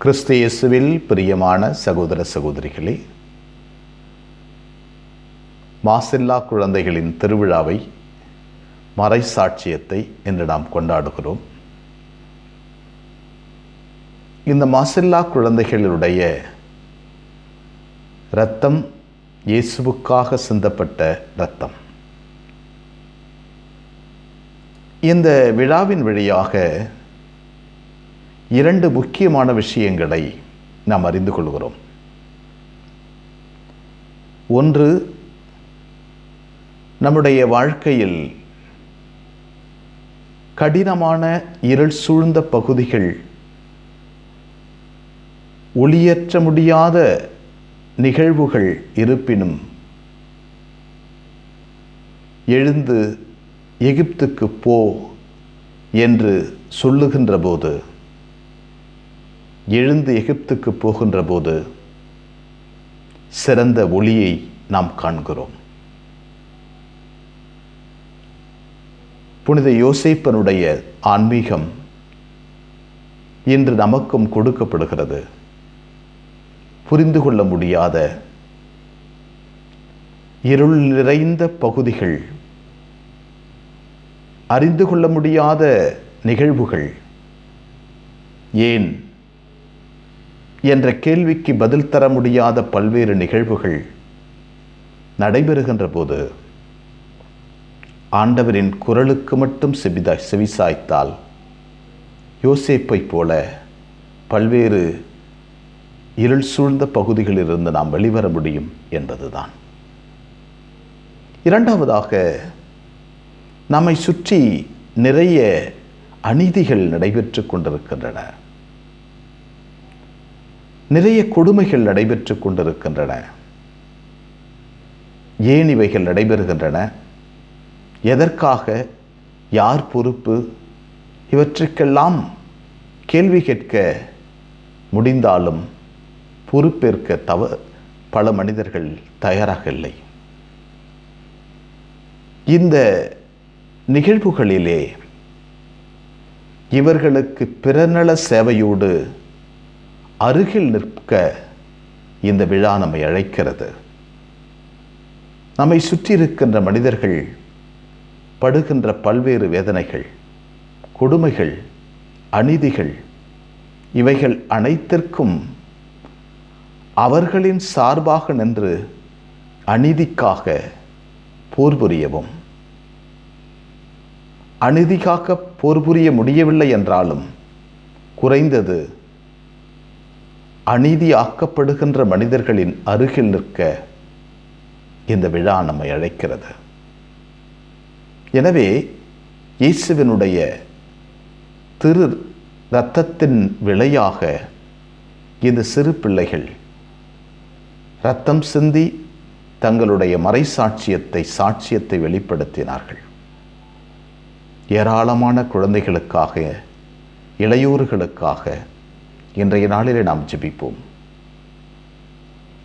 கிறிஸ்து இயேசுவில் பிரியமான சகோதர சகோதரிகளே, மாசில்லா குழந்தைகளின் திருவிழாவை, மறைசாட்சியத்தை இன்று நாம் கொண்டாடுகிறோம். இந்த மாசில்லா குழந்தைகளுடைய இரத்தம் இயேசுவுக்காக சிந்தப்பட்ட இரத்தம். இந்த விழாவின் வழியாக இரண்டு முக்கியமான விஷயங்களை நாம் அறிந்து கொள்கிறோம். ஒன்று, நம்முடைய வாழ்க்கையில் கடினமான இருள் சூழ்ந்த பகுதிகள், ஒளியேற்ற முடியாத நிகழ்வுகள் இருப்பினும் எழுந்து எகிப்துக்கு போ என்று சொல்லுகின்ற போது, எழுந்து எகிப்துக்கு போகின்ற போது சிறந்த ஒளியை நாம் காண்கிறோம். புனித யோசேப்பனுடைய ஆன்மீகம் இன்று நமக்கும் கொடுக்கப்படுகிறது. புரிந்து கொள்ள முடியாத இருள் நிறைந்த பகுதிகள், அறிந்து கொள்ள முடியாத நிகழ்வுகள், ஏன் என்ற கேள்விக்கு பதில் தர முடியாத பல்வேறு நிகழ்வுகள் நடைபெறுகின்ற போது, ஆண்டவரின் குரலுக்கு மட்டும் செவிசாய்த்தால் யோசேப்பை போல பல்வேறு இருள் சூழ்ந்த பகுதிகளிலிருந்து நாம் வெளிவர முடியும் என்பதுதான். இரண்டாவதாக, நம்மை சுற்றி நிறைய அநீதிகள் நடைபெற்று கொண்டிருக்கின்றன. நிறைய கொடுமைகள் நடைபெற்று கொண்டிருக்கின்றன. ஏன் இவைகள் நடைபெறுகின்றன? எதற்காக? யார் பொறுப்பு? இவற்றுக்கெல்லாம் கேள்வி கேட்க முடிந்தாலும் பொறுப்பேற்க பல மனிதர்கள் தயாராக இல்லை. இந்த நிகழ்வுகளிலே இவர்களுக்கு பிறநல சேவையோடு அருகில் நிற்க இந்த விழா நம்மை அழைக்கிறது. நம்மை சுற்றி இருக்கின்ற மனிதர்கள் படுகின்ற பல்வேறு வேதனைகள், கொடுமைகள், அநீதிகள், இவைகள் அனைத்திற்கும் அவர்களின் சார்பாக நின்று அநீதிக்காக போர் புரியவும், அநீதிக்காக போர் புரிய முடியவில்லை என்றாலும் குறைந்தது அநீதி ஆக்கப்படுகின்ற மனிதர்களின் அருகில் நிற்க இந்த விழா நம்மை அழைக்கிறது. எனவே இயேசுவினுடைய திரு இரத்தத்தின் விளையாக இந்த சிறு பிள்ளைகள் இரத்தம் சிந்தி தங்களுடைய சாட்சியத்தை வெளிப்படுத்தினார்கள். ஏராளமான குழந்தைகளுக்காக, இளையோர்களுக்காக இன்றைய நாளிலே நாம் ஜெபிப்போம்.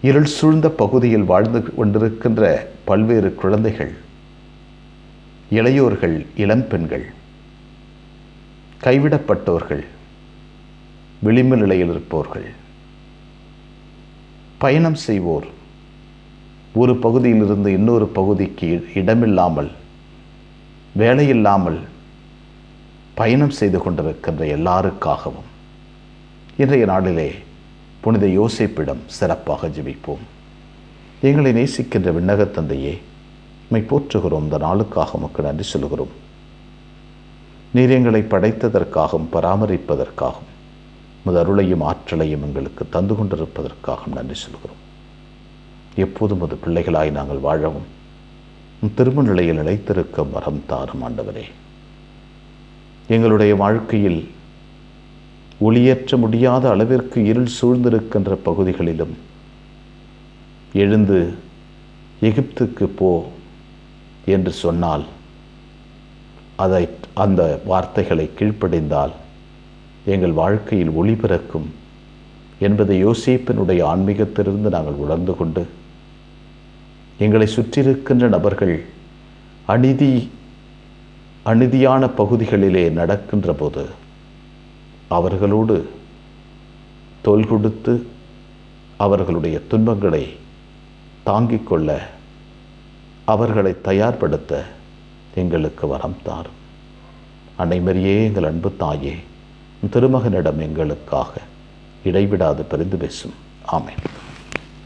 இருள் சூழ்ந்த பகுதியில் வாழ்ந்து கொண்டிருக்கின்ற பல்வேறு குழந்தைகள், இளையோர்கள், இளம்பெண்கள், கைவிடப்பட்டோர்கள், விளிம்பு நிலையில் இருப்பவர்கள், பயணம் செய்வோர், ஒரு பகுதியிலிருந்து இன்னொரு பகுதிக்கு இடமில்லாமல், வேலையில்லாமல் பயணம் செய்து கொண்டிருக்கின்ற எல்லாருக்காகவும் இன்றைய நாளிலே புனித யோசேப்பிடம் சிறப்பாக ஜெபிப்போம். எங்களை நேசிக்கின்ற விண்ணக தந்தையே, உம்மை போற்றுகிறோம். இந்த நாளுக்காக உமக்கு நன்றி சொல்கிறோம். நீர் எங்களை படைத்ததற்காகவும் பராமரிப்பதற்காகவும் உமது அருளையும் ஆற்றலையும் எங்களுக்கு தந்து கொண்டிருப்பதற்காகவும் நன்றி சொல்கிறோம். எப்போதும் அது பிள்ளைகளாய் நாங்கள் வாழவும் திரும்ப நிலையில் நிலைத்திருக்க வரம் தாரும் ஆண்டவரே. எங்களுடைய வாழ்க்கையில் ஒளியேற்ற முடியாத அளவிற்கு இருள் சூழ்ந்திருக்கின்ற பகுதிகளிலும் எழுந்து எகிப்துக்கு போ என்று சொன்னால், அந்த வார்த்தைகளை கீழ்ப்படிந்தால் எங்கள் வாழ்க்கையில் ஒளி பிறக்கும் என்பதை யோசேப்பினுடைய ஆன்மீகத்திலிருந்து நாங்கள் உணர்ந்து கொண்டு, எங்களை சுற்றியிருக்கின்ற நபர்கள் அநீதியான பகுதிகளிலே நடக்கின்ற போது அவர்களோடு தோள் கொடுத்து அவர்களுடைய துன்பங்களை தாங்கிக் கொள்ள அவர்களை தயார்படுத்த எங்களுக்கு வரம் தாரும். அன்னை மரியே, எங்கள் அன்பு தாயே, திருமகனிடம் எங்களுக்காக இடைவிடாது பரிந்து பேசும். ஆமென்.